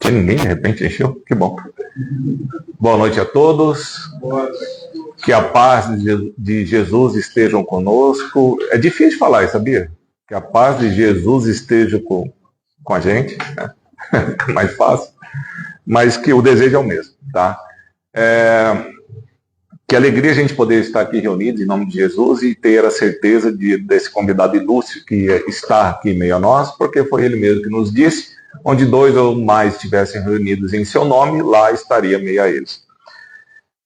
Sem ninguém, de repente encheu. Que bom. Boa noite a todos. Que a paz de Jesus estejam conosco. É difícil falar isso, sabia? Que a paz de Jesus esteja com a gente. Né? É mais fácil. Mas que o desejo é o mesmo, tá? Que alegria a gente poder estar aqui reunidos em nome de Jesus e ter a certeza desse convidado ilustre que está aqui meio a nós, porque foi ele mesmo que nos disse, onde 2 ou mais estivessem reunidos em seu nome, lá estaria meio a eles.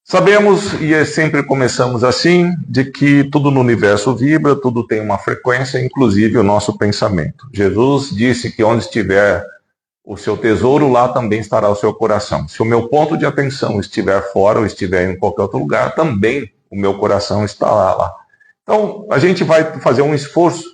Sabemos, e sempre começamos assim, de que tudo no universo vibra, tudo tem uma frequência, inclusive o nosso pensamento. Jesus disse que onde estiver o seu tesouro, lá também estará o seu coração. Se o meu ponto de atenção estiver fora ou estiver em qualquer outro lugar, também o meu coração estará lá. Então, a gente vai fazer um esforço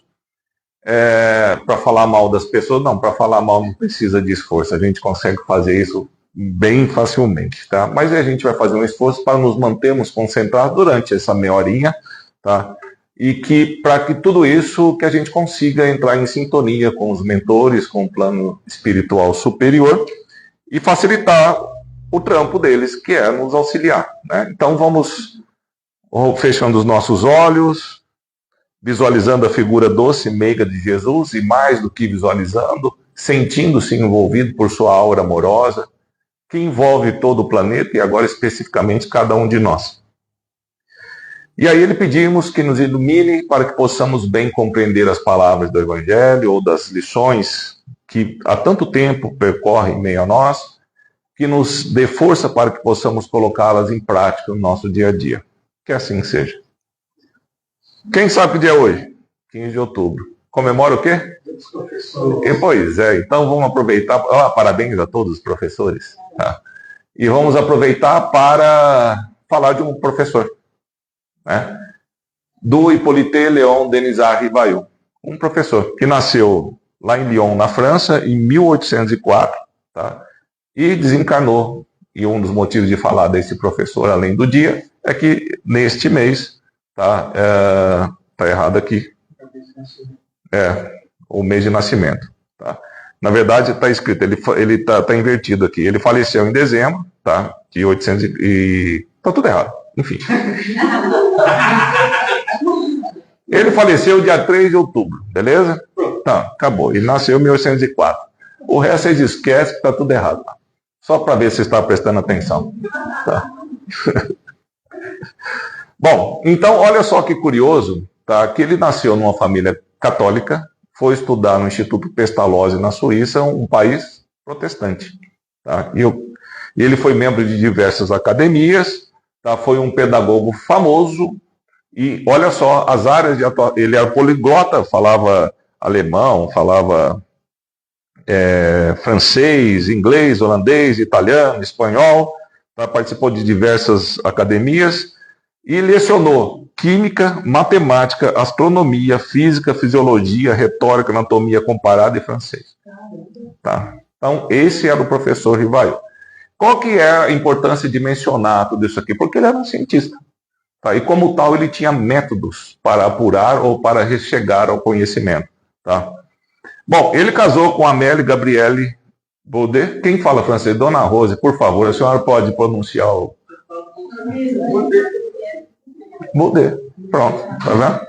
para falar mal das pessoas. Não, para falar mal não precisa de esforço. A gente consegue fazer isso bem facilmente, tá? Mas a gente vai fazer um esforço para nos mantermos concentrados durante essa meia horinha, tá? E que para que tudo isso que a gente consiga entrar em sintonia com os mentores, com o plano espiritual superior e facilitar o trampo deles, que é nos auxiliar, né? Então vamos fechando os nossos olhos, visualizando a figura doce e meiga de Jesus e mais do que visualizando, sentindo-se envolvido por sua aura amorosa, que envolve todo o planeta e agora especificamente cada um de nós. E aí ele pedimos que nos ilumine para que possamos bem compreender as palavras do Evangelho ou das lições que há tanto tempo percorrem em meio a nós, que nos dê força para que possamos colocá-las em prática no nosso dia a dia. Que assim seja. Quem sabe que dia é hoje? 15 de outubro. Comemora o quê? Os professores. Pois é, então vamos aproveitar. Parabéns a todos os professores. Tá? E vamos aproveitar para falar de um professor. Né? Do Hippolyte Léon Denisard Rivail, um professor que nasceu lá em Lyon, na França, em 1804, tá? E desencarnou. E um dos motivos de falar desse professor, além do dia, é que neste mês, tá errado aqui, o mês de nascimento. Tá? Na verdade, está escrito, ele tá invertido aqui. Ele faleceu em dezembro, tá? De 800 e... Tá tudo errado. Enfim. Ele faleceu dia 3 de outubro, beleza? Tá, acabou. Ele nasceu em 1804. O resto vocês esquecem que está tudo errado. Só para ver se você está prestando atenção. Tá. Bom, então olha só que curioso, tá? Que ele nasceu numa família católica, foi estudar no Instituto Pestalozzi na Suíça, um país protestante. Tá? E ele foi membro de diversas academias. Tá, foi um pedagogo famoso e olha só as áreas de atuação. Ele era poliglota, falava alemão, falava francês, inglês, holandês, italiano, espanhol. Tá, participou de diversas academias e lecionou química, matemática, astronomia, física, fisiologia, retórica, anatomia comparada e francês. Tá? Então esse era o professor Rivail. Qual que é a importância de mencionar tudo isso aqui? Porque ele era um cientista. Tá? E como tal, ele tinha métodos para apurar ou para chegar ao conhecimento. Tá? Bom, ele casou com Amélie Gabrielle Baudet. Quem fala francês? Dona Rose, por favor, a senhora pode pronunciar o... Baudet. Pronto, tá vendo?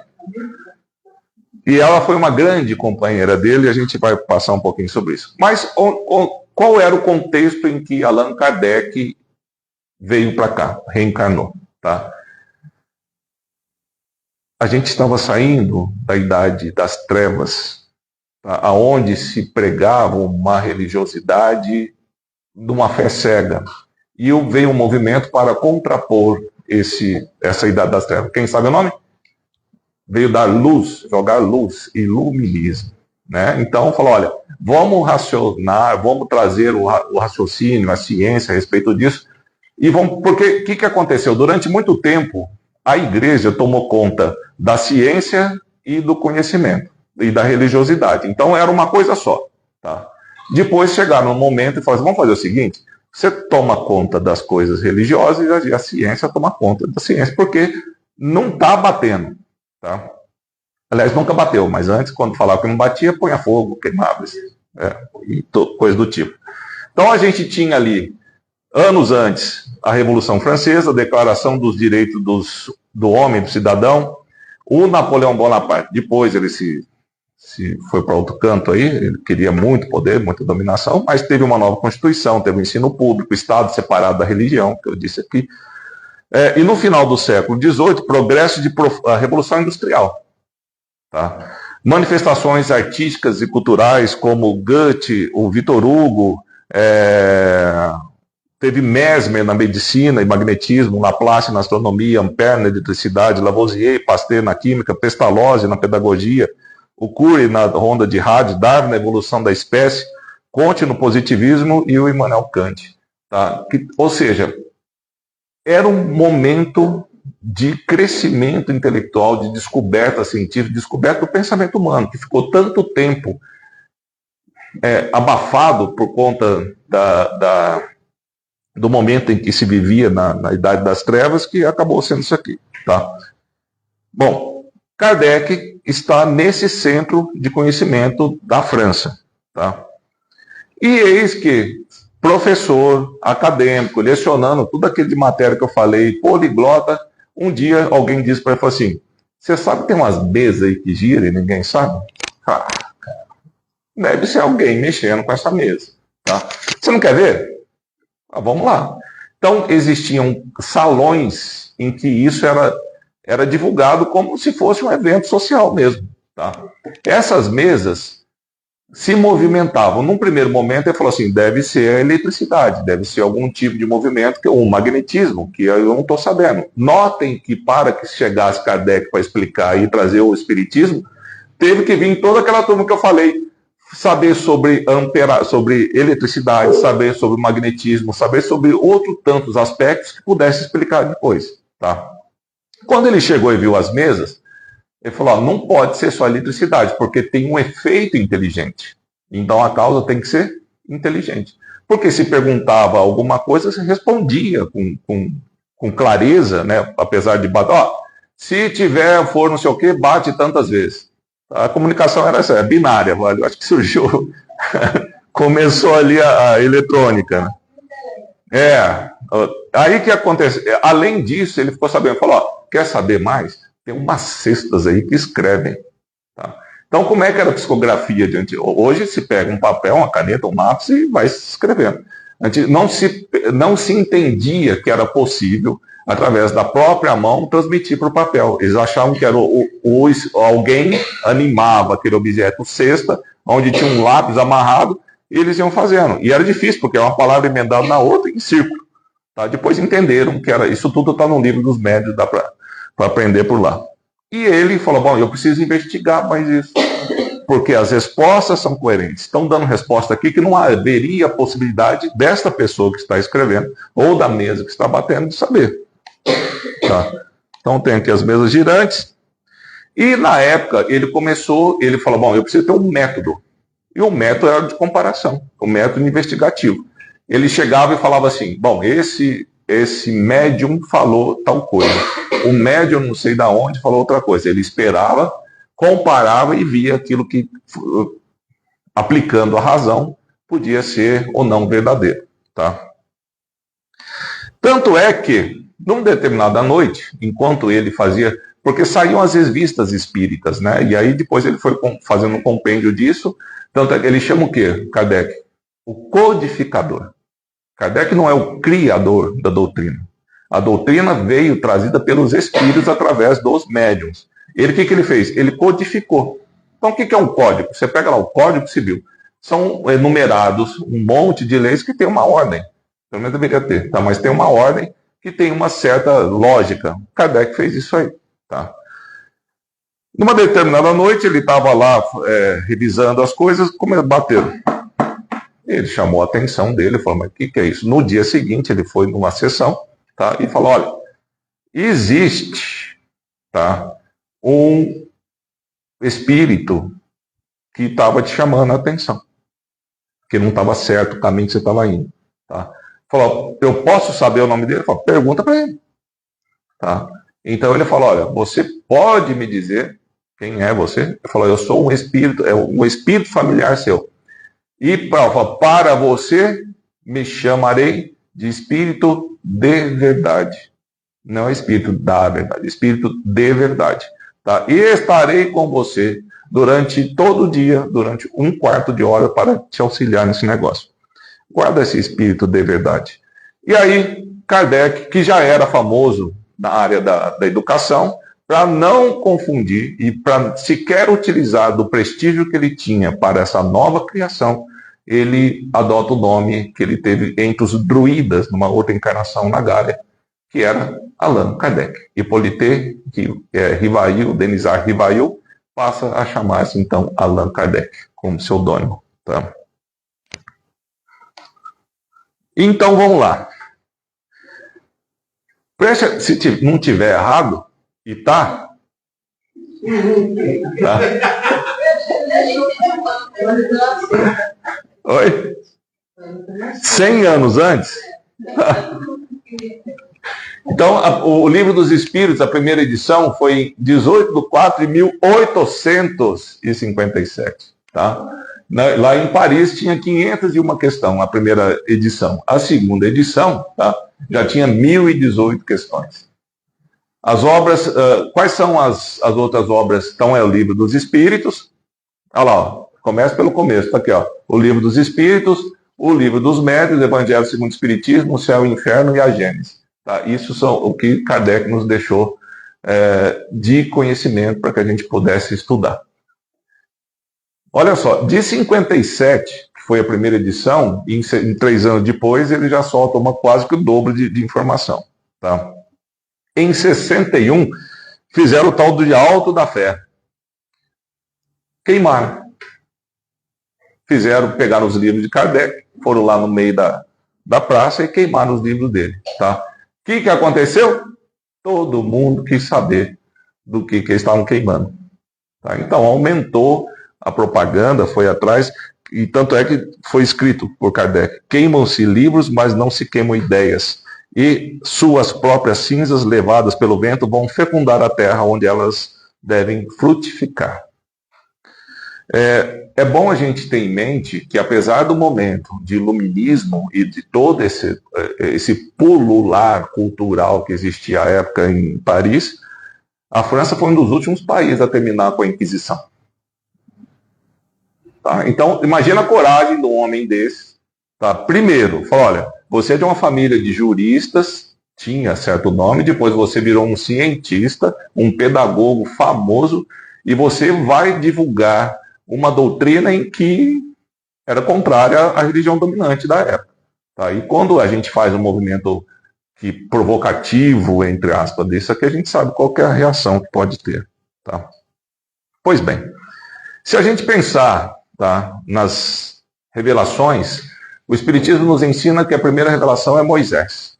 E ela foi uma grande companheira dele, e a gente vai passar um pouquinho sobre isso. Mas qual era o contexto em que Allan Kardec veio para cá, reencarnou? Tá? A gente estava saindo da idade das trevas, tá? Aonde se pregava uma religiosidade de uma fé cega. E veio um movimento para contrapor essa idade das trevas. Quem sabe o nome? Veio dar luz, jogar luz, iluminismo. Né? Então, falou, olha, vamos racionar, vamos trazer o raciocínio, a ciência a respeito disso. E vamos, porque o que aconteceu? Durante muito tempo, a igreja tomou conta da ciência e do conhecimento, e da religiosidade. Então, era uma coisa só. Tá? Depois chegaram um momento e falaram, vamos fazer o seguinte, você toma conta das coisas religiosas e a ciência toma conta da ciência, porque não está batendo. Tá? Aliás, nunca bateu, mas antes, quando falava que não batia, punha fogo, queimava, coisa do tipo. Então a gente tinha ali, anos antes, a Revolução Francesa, a Declaração dos Direitos do Homem, do Cidadão, o Napoleão Bonaparte. Depois ele se foi para outro canto aí, ele queria muito poder, muita dominação, mas teve uma nova Constituição, teve o ensino público, o Estado separado da religião, que eu disse aqui. E no final do século XVIII, progresso a Revolução Industrial. Tá? Manifestações artísticas e culturais como Goethe, o Victor Hugo, teve Mesmer na medicina e magnetismo, Laplace na astronomia, Ampère na eletricidade, Lavoisier, Pasteur na química, Pestalozzi na pedagogia, o Curie na onda de rádio, Darwin na evolução da espécie, Comte no positivismo e o Immanuel Kant. Tá? Ou seja, era um momento de crescimento intelectual, de descoberta científica, descoberta do pensamento humano, que ficou tanto tempo abafado por conta do momento em que se vivia na Idade das Trevas, que acabou sendo isso aqui. Tá? Bom, Kardec está nesse centro de conhecimento da França. Tá? E eis que professor, acadêmico, lecionando tudo aquilo de matéria que eu falei, poliglota, um dia alguém disse para ele assim, você sabe que tem umas mesas aí que giram e ninguém sabe? Deve ser alguém mexendo com essa mesa. Tá? Você não quer ver? Vamos lá. Então, existiam salões em que isso era divulgado como se fosse um evento social mesmo. Tá? Essas mesas se movimentavam. Num primeiro momento, ele falou assim, deve ser a eletricidade, deve ser algum tipo de movimento, o magnetismo, que eu não estou sabendo. Notem que para que chegasse Kardec para explicar e trazer o espiritismo, teve que vir toda aquela turma que eu falei, saber sobre sobre eletricidade, saber sobre magnetismo, saber sobre outros tantos aspectos que pudesse explicar depois. Tá? Quando ele chegou e viu as mesas, ele falou, não pode ser só eletricidade, porque tem um efeito inteligente. Então a causa tem que ser inteligente. Porque se perguntava alguma coisa, você respondia com clareza, né? Apesar de bater, se tiver for não sei o que, bate tantas vezes. A comunicação era essa, binária, eu acho que surgiu, começou ali a eletrônica. Né? Aí que acontece, além disso, ele ficou sabendo, falou, quer saber mais? Tem umas cestas aí que escrevem. Tá? Então, como é que era a psicografia de antes? Hoje se pega um papel, uma caneta, um lápis e vai escrevendo. Antes, não se entendia que era possível, através da própria mão, transmitir para o papel. Eles achavam que era alguém animava aquele objeto cesta, onde tinha um lápis amarrado, e eles iam fazendo. E era difícil, porque é uma palavra emendada na outra em círculo. Tá? Depois entenderam que era isso tudo está no livro dos médios, dá para aprender por lá. E ele falou, bom, eu preciso investigar mais isso, porque as respostas são coerentes. Estão dando resposta aqui que não haveria possibilidade desta pessoa que está escrevendo, ou da mesa que está batendo, de saber. Tá? Então tem aqui as mesas girantes, e na época ele falou, bom, eu preciso ter um método. E o método era de comparação, o método investigativo. Ele chegava e falava assim, bom, esse médium falou tal coisa. O médium não sei de onde falou outra coisa. Ele esperava, comparava e via aquilo que, aplicando a razão, podia ser ou não verdadeiro. Tá? Tanto é que, numa determinada noite, enquanto ele fazia... Porque saíam as revistas espíritas, né? E aí depois ele foi fazendo um compêndio disso. Tanto é que ele chama o quê, Kardec? O codificador. Kardec não é o criador da doutrina. A doutrina veio trazida pelos espíritos através dos médiuns. Ele, o que ele fez? Ele codificou. Então, o que é um código? Você pega lá o Código Civil. São enumerados um monte de leis que tem uma ordem. Pelo menos deveria ter, tá? Mas tem uma ordem que tem uma certa lógica. Kardec fez isso aí. Tá? Numa determinada noite, ele estava lá revisando as coisas, como bateram. Ele chamou a atenção dele, falou, mas o que é isso? No dia seguinte, ele foi numa sessão, tá? E falou, olha, existe, tá, um espírito que estava te chamando a atenção, que não estava certo o caminho que você estava indo. Tá? Falou, eu posso saber o nome dele? Falou, pergunta para ele. Tá? Então ele falou, olha, você pode me dizer quem é você? Ele falou, eu sou um espírito familiar seu. E para você me chamarei de Espírito de verdade. Não é Espírito da verdade, Espírito de verdade. Tá? E estarei com você durante todo o dia, durante 1/4 de hora, para te auxiliar nesse negócio. Guarda esse Espírito de verdade. E aí, Kardec, que já era famoso na área da educação, para não confundir e para sequer utilizar do prestígio que ele tinha para essa nova criação, ele adota o nome que ele teve entre os druidas, numa outra encarnação na Gália, que era Allan Kardec. Hippolyte Rivail, Denisard Rivail, passa a chamar-se então Allan Kardec, como pseudônimo. Tá? Então vamos lá. Se não tiver errado, e tá? 100 anos antes? Então, o Livro dos Espíritos, a primeira edição, foi em 18/4/1857. Tá? Lá em Paris tinha 501 questões, a primeira edição. A segunda edição, tá? Já tinha 1018 questões. As obras, quais são as outras obras? Então é o Livro dos Espíritos. Olha lá, ó, começa pelo começo, tá aqui, ó. O Livro dos Espíritos, o Livro dos Médiuns, o Evangelho segundo o Espiritismo, o Céu e o Inferno e a Gênesis. Tá? Isso são o que Kardec nos deixou de conhecimento para que a gente pudesse estudar. Olha só, de 57, que foi a primeira edição, em 3 anos depois, ele já solta quase que o dobro de informação. Tá? Em 61, fizeram o tal de Alto da Fé. Queimaram. Pegaram os livros de Kardec, foram lá no meio da praça e queimaram os livros dele. Tá? O que aconteceu? Todo mundo quis saber do que eles estavam queimando. Tá? Então aumentou a propaganda, foi atrás, e tanto é que foi escrito por Kardec: queimam-se livros, mas não se queimam ideias, e suas próprias cinzas levadas pelo vento vão fecundar a terra onde elas devem frutificar. É bom a gente ter em mente que, apesar do momento de iluminismo e de todo esse pulular cultural que existia à época em Paris, a França foi um dos últimos países a terminar com a Inquisição. Tá? Então, imagina a coragem de um homem desse. Tá? Primeiro, fala, olha, você é de uma família de juristas, tinha certo nome, depois você virou um cientista, um pedagogo famoso, e você vai divulgar uma doutrina em que era contrária à religião dominante da época. Tá? E quando a gente faz um movimento provocativo, entre aspas, desse aqui, a gente sabe qual que é a reação que pode ter. Tá? Pois bem, se a gente pensar, tá, nas revelações, o Espiritismo nos ensina que a primeira revelação é Moisés,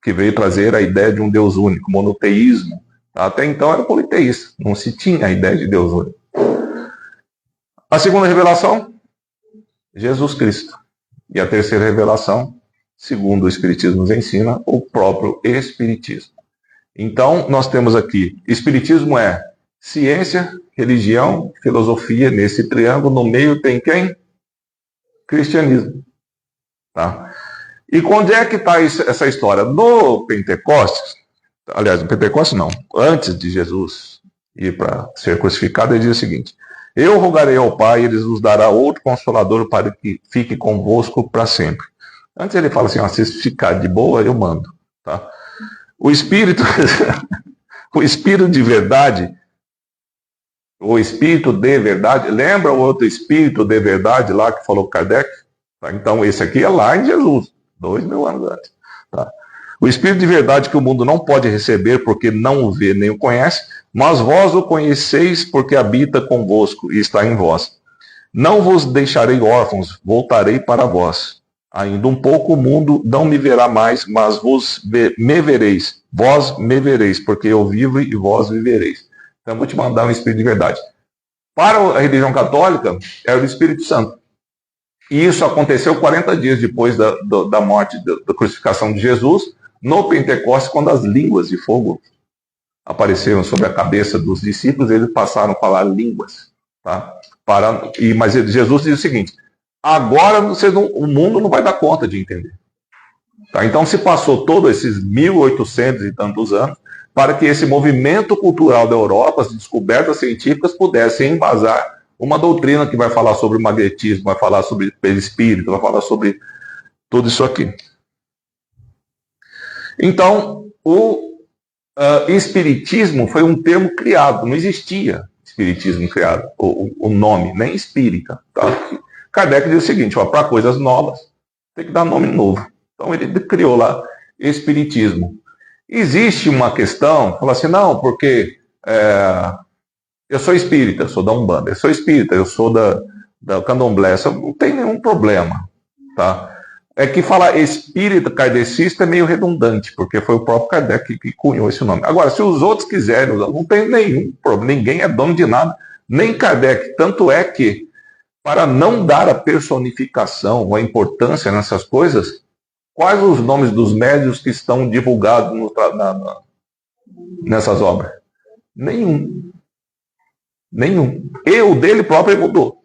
que veio trazer a ideia de um Deus único, monoteísmo. Tá? Até então era politeísta, não se tinha a ideia de Deus único. A segunda revelação, Jesus Cristo. E a terceira revelação, segundo o Espiritismo nos ensina, o próprio Espiritismo. Então, nós temos aqui, Espiritismo é ciência, religião, filosofia, nesse triângulo, no meio tem quem? Cristianismo. Tá? E onde é que está essa história? No Pentecostes, aliás, no Pentecostes não, antes de Jesus ir para ser crucificado, ele diz o seguinte: eu rogarei ao Pai, ele nos dará outro Consolador para que fique convosco para sempre. Antes ele fala assim, ó, se ficar de boa, eu mando. Tá? O Espírito, o Espírito de verdade, o Espírito de verdade, lembra o outro Espírito de verdade lá que falou Kardec? Tá? Então esse aqui é lá em Jesus, 2000 anos antes. Tá? O Espírito de verdade que o mundo não pode receber porque não o vê nem o conhece, mas vós o conheceis porque habita convosco e está em vós. Não vos deixarei órfãos, voltarei para vós. Ainda um pouco o mundo não me verá mais, mas me vereis. Vós me vereis, porque eu vivo e vós vivereis. Então eu vou te mandar um Espírito de verdade. Para a religião católica, era o Espírito Santo. E isso aconteceu 40 dias depois da morte, da crucificação de Jesus, no Pentecostes, quando as línguas de fogo apareceram sobre a cabeça dos discípulos, eles passaram a falar línguas. Tá? Mas Jesus diz o seguinte: Agora o mundo não vai dar conta de entender. Tá? Então se passou todos esses 1800 e tantos anos para que esse movimento cultural da Europa, as descobertas científicas, pudessem embasar uma doutrina que vai falar sobre o magnetismo, vai falar sobre perispírito, vai falar sobre tudo isso aqui. Então, o espiritismo foi um termo criado, não existia espiritismo criado, o nome, nem espírita. Tá? Kardec diz o seguinte, para coisas novas, tem que dar nome novo. Então ele criou lá espiritismo. Existe uma questão, fala assim, não, porque eu sou espírita, eu sou da Umbanda, eu sou espírita, eu sou da Candomblé, não tem nenhum problema. Tá? É que falar espírita kardecista é meio redundante, porque foi o próprio Kardec que cunhou esse nome. Agora, se os outros quiserem usar, não tem nenhum problema, ninguém é dono de nada, nem Kardec. Tanto é que, para não dar a personificação ou a importância nessas coisas, quais os nomes dos médiuns que estão divulgados nessas obras? Nenhum. Nenhum. E o dele próprio mudou.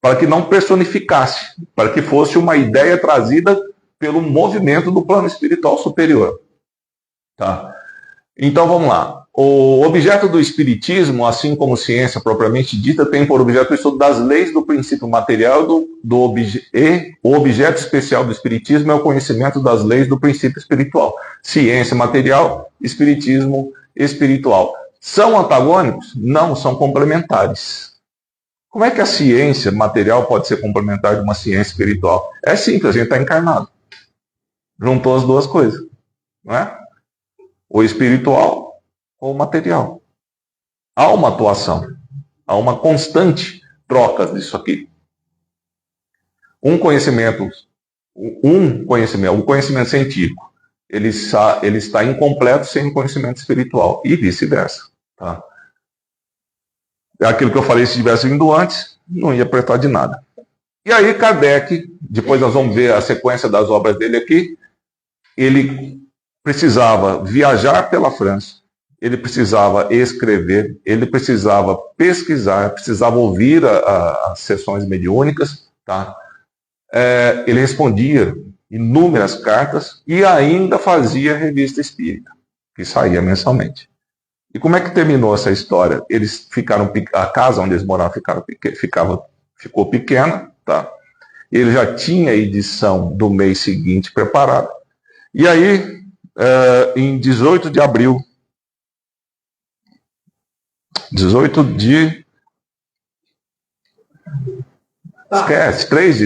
Para que não personificasse, para que fosse uma ideia trazida pelo movimento do plano espiritual superior. Tá? Então vamos lá. O objeto do espiritismo, assim como ciência propriamente dita, tem por objeto o estudo das leis do princípio material e o objeto especial do espiritismo é o conhecimento das leis do princípio espiritual. Ciência material, espiritismo espiritual. São antagônicos? Não, são complementares. Como é que a ciência material pode ser complementar de uma ciência espiritual? É simples, a gente está encarnado. Juntou as duas coisas. Não é? O espiritual ou o material. Há uma atuação. Há uma constante troca disso aqui. Um conhecimento científico, ele está incompleto sem o conhecimento espiritual. E vice-versa. Tá? Aquilo que eu falei, se tivesse vindo antes, não ia prestar de nada. E aí Kardec, depois nós vamos ver a sequência das obras dele aqui, ele precisava viajar pela França, ele precisava escrever, ele precisava pesquisar, precisava ouvir as sessões mediúnicas, tá? Ele respondia inúmeras cartas e ainda fazia revista espírita, que saía mensalmente. E como é que terminou essa história? Eles ficaram, a casa onde eles moravam ficou pequena, tá? Ele já tinha a edição do mês seguinte preparada. E aí, em 18 de abril, 18 de... Esquece, 3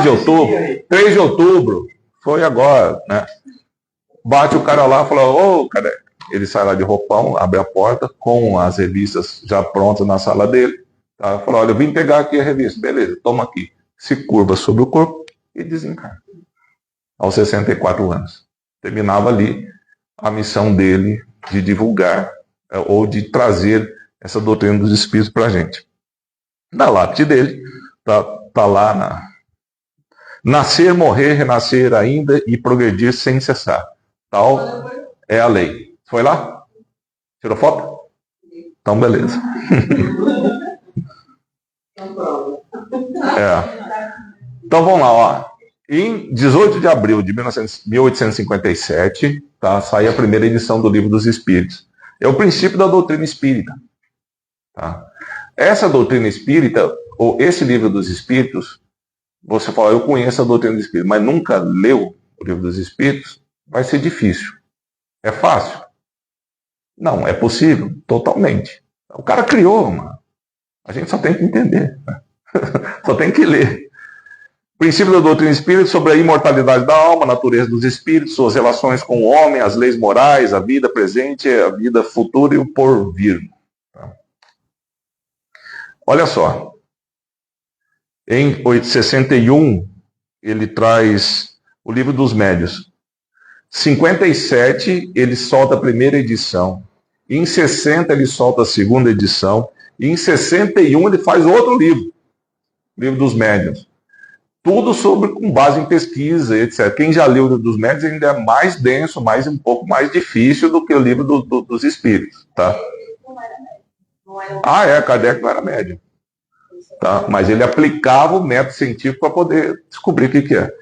de outubro, foi agora, né? Bate o cara lá e fala, ô, cara... Ele sai lá de roupão, abre a porta, com as revistas já prontas na sala dele. Tá? Fala, olha, eu vim pegar aqui a revista. Beleza, toma aqui. Se curva sobre o corpo e desencarna. Aos 64 anos. Terminava ali a missão dele de divulgar ou de trazer essa doutrina dos espíritos para a gente. Na lápide dele, tá lá nascer, morrer, renascer ainda e progredir sem cessar. Tal é a lei. Foi lá? Tirou foto? Então, beleza. Então, vamos lá. Ó. Em 18 de abril de 1857, tá, sai a primeira edição do Livro dos Espíritos. É o princípio da doutrina espírita. Tá? Essa doutrina espírita, ou esse Livro dos Espíritos, você fala, eu conheço a doutrina dos Espíritos, mas nunca leu o Livro dos Espíritos, vai ser difícil. É fácil? Não, é possível, totalmente. O cara criou, mano. A gente só tem que entender. Só tem que ler. Princípio da doutrina espírita sobre a imortalidade da alma, a natureza dos espíritos, suas relações com o homem, as leis morais, a vida presente, a vida futura e o porvir. Olha só. Em 61, ele traz o Livro dos Médiuns. 57, ele solta a primeira edição. Em 60, ele solta a segunda edição. E em 61, ele faz outro livro. Livro dos Médiuns. Tudo com base em pesquisa, etc. Quem já leu o Livro dos Médiuns ainda é mais denso, um pouco mais difícil do que o Livro dos Espíritos. Tá? Kardec não era médium. tá? Mas ele aplicava o método científico para poder descobrir o que é.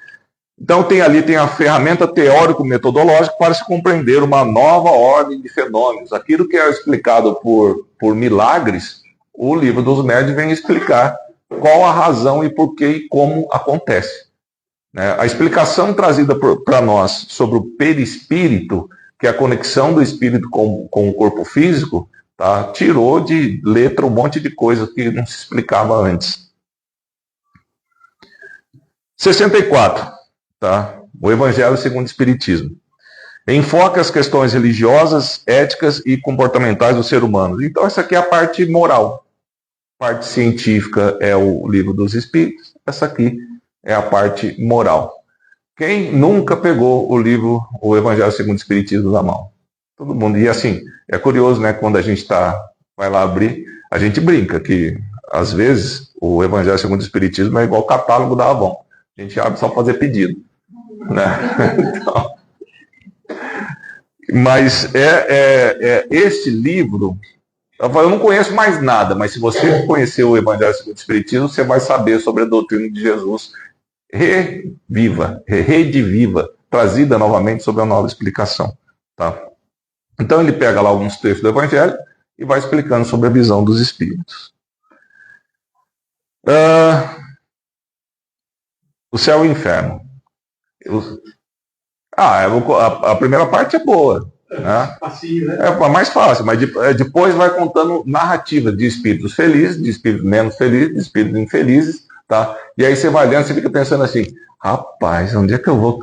Então tem a ferramenta teórico-metodológica para se compreender uma nova ordem de fenômenos. Aquilo que é explicado por milagres, o livro dos médiuns vem explicar qual a razão e por que e como acontece. A explicação trazida para nós sobre o perispírito, que é a conexão do espírito com o corpo físico, tá? Tirou de letra um monte de coisa que não se explicava antes. 64. Tá? O Evangelho segundo o Espiritismo. Enfoca as questões religiosas, éticas e comportamentais do ser humano. Então, essa aqui é a parte moral. A parte científica é o Livro dos Espíritos. Essa aqui é a parte moral. Quem nunca pegou o Evangelho segundo o Espiritismo na mão? Todo mundo. E assim, é curioso, né? Quando a gente vai lá abrir, a gente brinca que, às vezes, o Evangelho segundo o Espiritismo é igual o catálogo da Avon. A gente abre só para fazer pedido. Né? Então, mas esse livro, eu não conheço mais nada, mas se você conhecer o Evangelho segundo o Espiritismo, você vai saber sobre a doutrina de Jesus rediviva, trazida novamente sob a nova explicação. Tá? Então ele pega lá alguns textos do Evangelho e vai explicando sobre a visão dos Espíritos. O céu e o inferno. A primeira parte é boa. Né? É mais fácil, mas depois vai contando narrativa de espíritos felizes, de espíritos menos felizes, de espíritos infelizes. Tá? E aí você vai lendo, você fica pensando assim, rapaz, onde é que eu vou?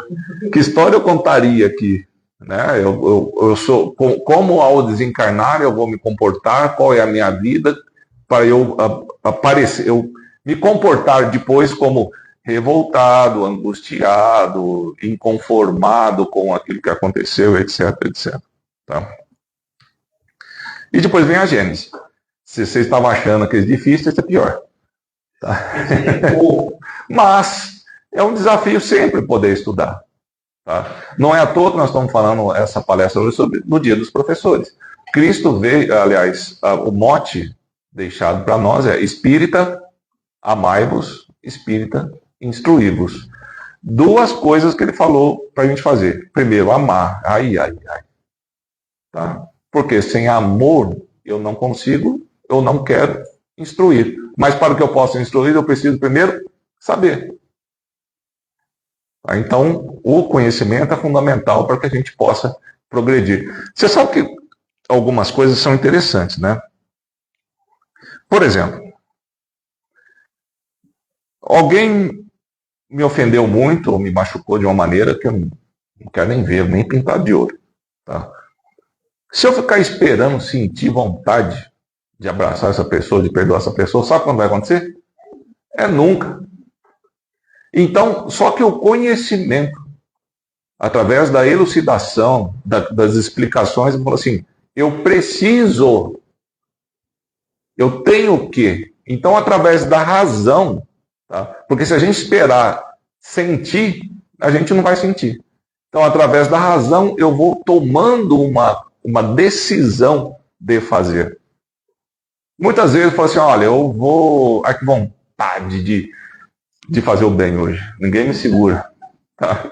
Que história eu contaria aqui? Né? Eu sou, como ao desencarnar eu vou me comportar, qual é a minha vida, para eu me comportar depois como revoltado, angustiado, inconformado com aquilo que aconteceu, etc, etc. Tá? E depois vem a Gênesis. Se você estava achando que é difícil, esse é pior. Tá? Mas é um desafio sempre poder estudar. Tá? Não é à toa que nós estamos falando essa palestra hoje no Dia dos Professores. Cristo veio, aliás, o mote deixado para nós é: espírita, amai-vos, espírita, instruí-vos. Duas coisas que ele falou para a gente fazer. Primeiro, amar. Tá? Porque sem amor eu não consigo, eu não quero instruir. Mas para que eu possa instruir, eu preciso primeiro saber. Tá? Então, o conhecimento é fundamental para que a gente possa progredir. Você sabe que algumas coisas são interessantes, né? Por exemplo, alguém me ofendeu muito ou me machucou de uma maneira que eu não quero nem ver, nem pintar de ouro. Tá? Se eu ficar esperando sentir vontade de abraçar essa pessoa, de perdoar essa pessoa, sabe quando vai acontecer? Nunca. Então, só que o conhecimento, através da elucidação, das explicações, eu falo assim, eu tenho o quê? Então, através da razão, tá? Porque se a gente esperar sentir, a gente não vai sentir. Então, através da razão, eu vou tomando uma decisão de fazer. Muitas vezes eu falo assim, olha, eu vou... Ai, que vontade de fazer o bem hoje. Ninguém me segura. Tá?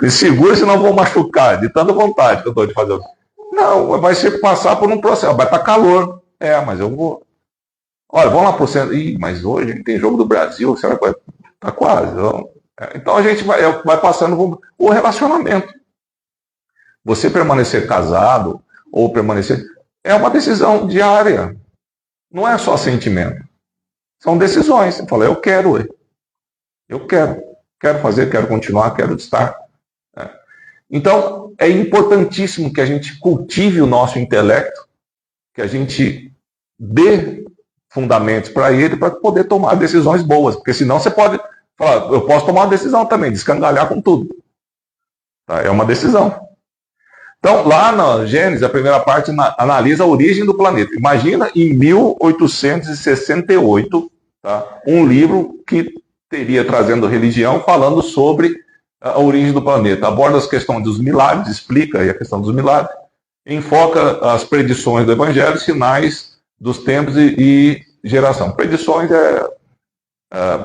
Me segura, senão eu vou machucar, de tanta vontade que eu estou de fazer o bem. Não, vai ser passar por um processo. Vai estar calor. Mas eu vou... Olha, vamos lá para o centro. Mas hoje tem jogo do Brasil, será que vai... Está quase. Então a gente vai passando o relacionamento. Você permanecer casado ou permanecer... É uma decisão diária. Não é só sentimento. São decisões. Você fala, eu quero fazer, quero continuar, quero estar. Então, é importantíssimo que a gente cultive o nosso intelecto, que a gente dê fundamentos para ele, para poder tomar decisões boas. Porque senão você pode falar, eu posso tomar uma decisão também, de escangalhar com tudo. Tá? É uma decisão. Então, lá na Gênesis, a primeira parte analisa a origem do planeta. Imagina em 1868, tá, um livro que teria trazendo religião, falando sobre a origem do planeta. Aborda as questões dos milagres, explica aí a questão dos milagres, enfoca as predições do Evangelho, sinais dos tempos e geração. Predições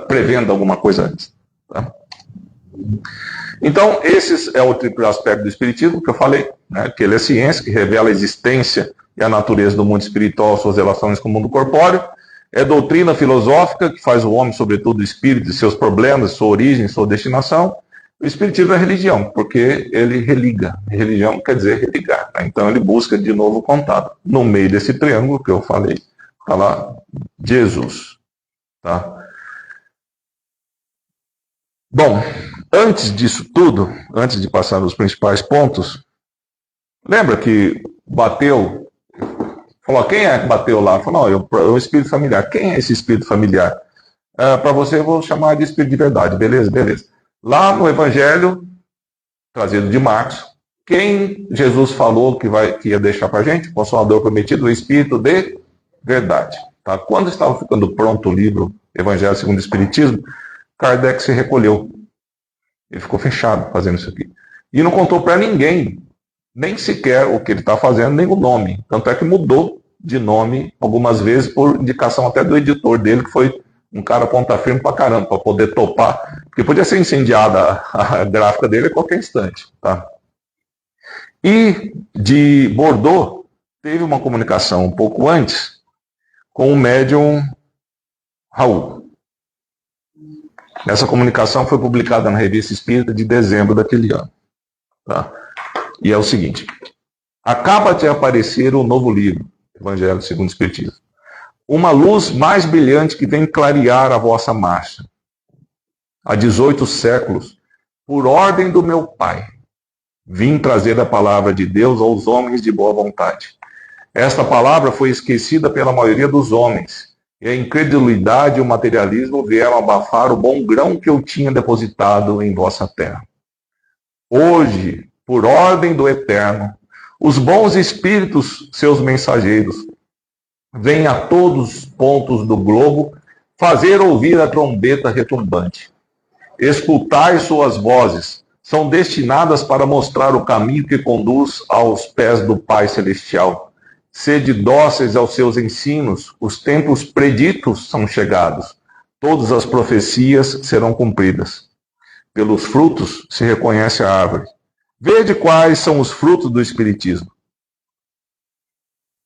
prevendo alguma coisa antes. Tá? Então, esse é o triplo aspecto do Espiritismo que eu falei, né? Que ele é ciência, que revela a existência e a natureza do mundo espiritual, suas relações com o mundo corpóreo. É doutrina filosófica, que faz o homem, sobretudo, espírito, e seus problemas, sua origem, sua destinação. O Espiritismo é religião, porque ele religa. Religião quer dizer religar. Né? Então, ele busca de novo o contato. No meio desse triângulo que eu falei, está lá Jesus. Tá? Bom, antes disso tudo, antes de passar nos principais pontos, lembra que bateu, falou, quem é que bateu lá? Falou, não, é o espírito familiar. Quem é esse espírito familiar? Para você eu vou chamar de espírito de verdade, beleza? Beleza. Lá no Evangelho, trazido de Marcos, quem Jesus falou que ia deixar para a gente? O Consolador prometido, o espírito de verdade. Tá? Quando estava ficando pronto o livro Evangelho segundo o Espiritismo, Kardec se recolheu. Ele ficou fechado fazendo isso aqui. E não contou para ninguém, nem sequer o que ele está fazendo, nem o nome. Tanto é que mudou de nome algumas vezes, por indicação até do editor dele, que foi um cara ponta firme pra caramba, para poder topar. Porque podia ser incendiada a gráfica dele a qualquer instante. Tá? E de Bordeaux, teve uma comunicação um pouco antes com o médium Raul. Essa comunicação foi publicada na Revista Espírita de dezembro daquele ano. Tá? E é o seguinte: acaba de aparecer um novo livro, Evangelho segundo o Espiritismo. Uma luz mais brilhante que vem clarear a vossa marcha. Há 18 séculos, por ordem do meu Pai, vim trazer a palavra de Deus aos homens de boa vontade. Esta palavra foi esquecida pela maioria dos homens, e a incredulidade e o materialismo vieram abafar o bom grão que eu tinha depositado em vossa terra. Hoje, por ordem do Eterno, os bons espíritos, seus mensageiros, vêm a todos os pontos do globo fazer ouvir a trombeta retumbante. Escutai suas vozes, são destinadas para mostrar o caminho que conduz aos pés do Pai Celestial. Sede dóceis aos seus ensinos, os tempos preditos são chegados, todas as profecias serão cumpridas. Pelos frutos se reconhece a árvore. Vede quais são os frutos do Espiritismo.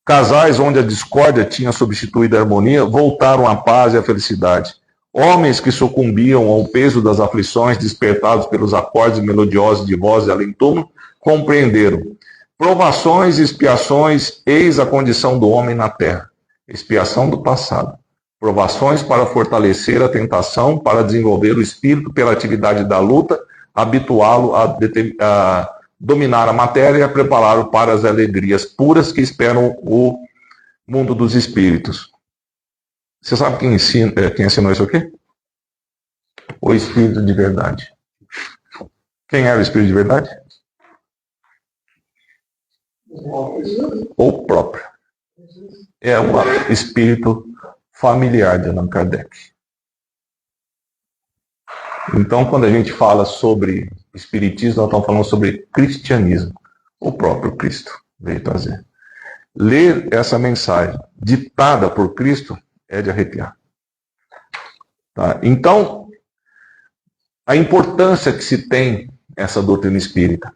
Casais onde a discórdia tinha substituído a harmonia voltaram à paz e à felicidade. Homens que sucumbiam ao peso das aflições despertados pelos acordes melodiosos de voz de além-túmulo compreenderam. Provações e expiações, eis a condição do homem na terra. Expiação do passado. Provações para fortalecer a tentação, para desenvolver o espírito pela atividade da luta, habituá-lo a dominar a matéria e a prepará-lo para as alegrias puras que esperam o mundo dos espíritos. Você sabe quem ensinou isso aqui? O espírito de verdade. Quem era o espírito de verdade? O próprio. É um espírito familiar de Allan Kardec. Então, quando a gente fala sobre espiritismo, nós estamos falando sobre cristianismo. O próprio Cristo veio trazer. Ler essa mensagem ditada por Cristo é de arrepiar. Tá? Então, a importância que se tem essa doutrina espírita.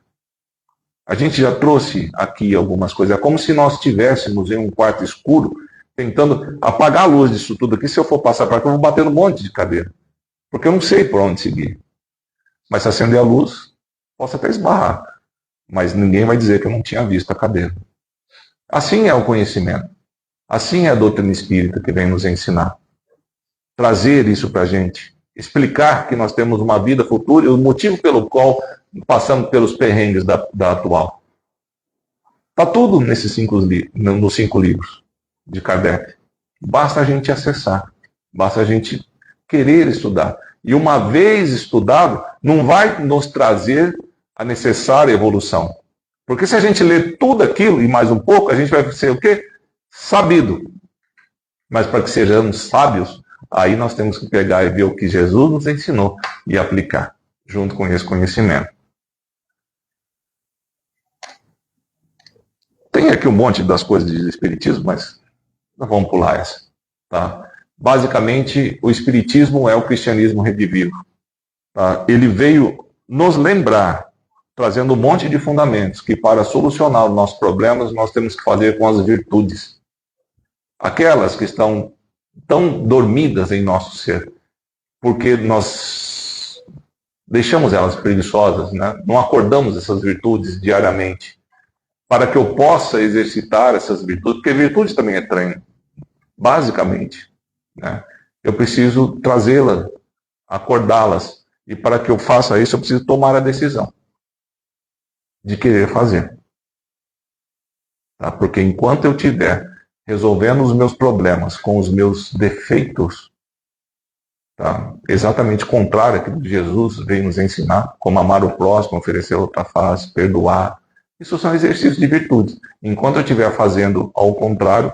A gente já trouxe aqui algumas coisas. É como se nós estivéssemos em um quarto escuro, tentando apagar a luz disso tudo aqui. Se eu for passar para cá, eu vou bater num monte de cadeira. Porque eu não sei por onde seguir. Mas se acender a luz, posso até esbarrar. Mas ninguém vai dizer que eu não tinha visto a cadeira. Assim é o conhecimento. Assim é a doutrina espírita que vem nos ensinar. Trazer isso para a gente. Explicar que nós temos uma vida futura e o motivo pelo qual passamos pelos perrengues da atual. Está tudo nos 5 livros de Kardec. Basta a gente acessar. Basta a gente querer estudar. E uma vez estudado, não vai nos trazer a necessária evolução. Porque se a gente ler tudo aquilo e mais um pouco, a gente vai ser o quê? Sabido. Mas para que sejamos sábios, aí nós temos que pegar e ver o que Jesus nos ensinou e aplicar, junto com esse conhecimento. Tem aqui um monte das coisas de espiritismo, mas nós vamos pular essa. Tá? Basicamente, o Espiritismo é o cristianismo redivivo. Tá? Ele veio nos lembrar, trazendo um monte de fundamentos, que para solucionar os nossos problemas, nós temos que fazer com as virtudes. Aquelas que estão tão dormidas em nosso ser, porque nós deixamos elas preguiçosas, né? Não acordamos essas virtudes diariamente, para que eu possa exercitar essas virtudes, porque virtude também é treino, basicamente, né? Eu preciso trazê-las, acordá-las, e para que eu faça isso, eu preciso tomar a decisão de querer fazer. Tá? Porque enquanto eu estiver resolvendo os meus problemas com os meus defeitos, tá? Exatamente contrário àquilo que Jesus veio nos ensinar, como amar o próximo, oferecer outra face, perdoar. Isso são exercícios de virtude. Enquanto eu estiver fazendo ao contrário,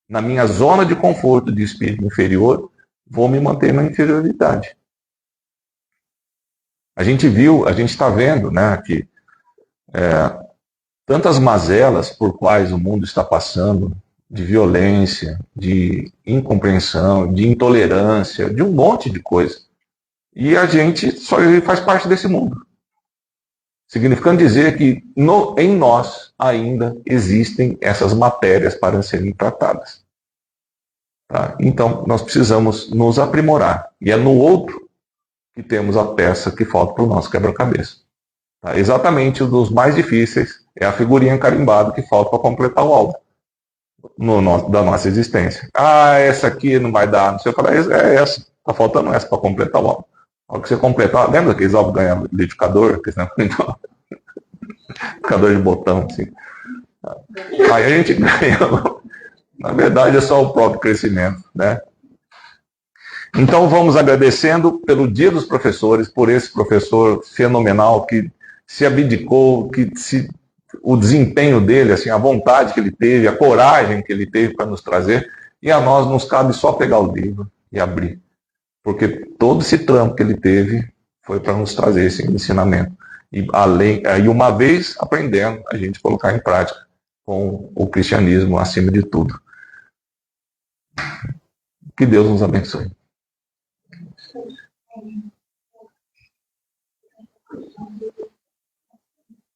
na minha zona de conforto de espírito inferior, vou me manter na inferioridade. A gente está vendo, né, que tantas mazelas por quais o mundo está passando, de violência, de incompreensão, de intolerância, de um monte de coisa. E a gente só faz parte desse mundo. Significando dizer que em nós ainda existem essas matérias para serem tratadas. Tá? Então, nós precisamos nos aprimorar. E é no outro que temos a peça que falta para o nosso quebra-cabeça. Tá? Exatamente um dos mais difíceis é a figurinha carimbada que falta para completar o álbum da nossa existência. Ah, essa aqui não vai dar, não sei o que. É essa, está faltando essa para completar o álbum. Ao que você completar, lembra daqueles álbuns ganhando liquidificador? Então, liquidificador de botão, assim. Aí a gente ganha. Na verdade, é só o próprio crescimento, né? Então, vamos agradecendo pelo Dia dos Professores, por esse professor fenomenal que se abdicou, o desempenho dele, assim, a vontade que ele teve, a coragem que ele teve para nos trazer, e a nós nos cabe só pegar o livro e abrir. Porque todo esse trampo que ele teve foi para nos trazer esse ensinamento. E uma vez aprendendo, a gente colocar em prática com o cristianismo acima de tudo. Que Deus nos abençoe.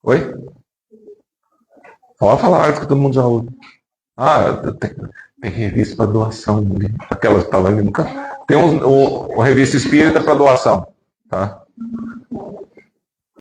Oi? Pode falar, que todo mundo já ouve. Ah, tem revista para doação. Aquelas que estavam ali no canto. Tem uma revista espírita para doação. Tá?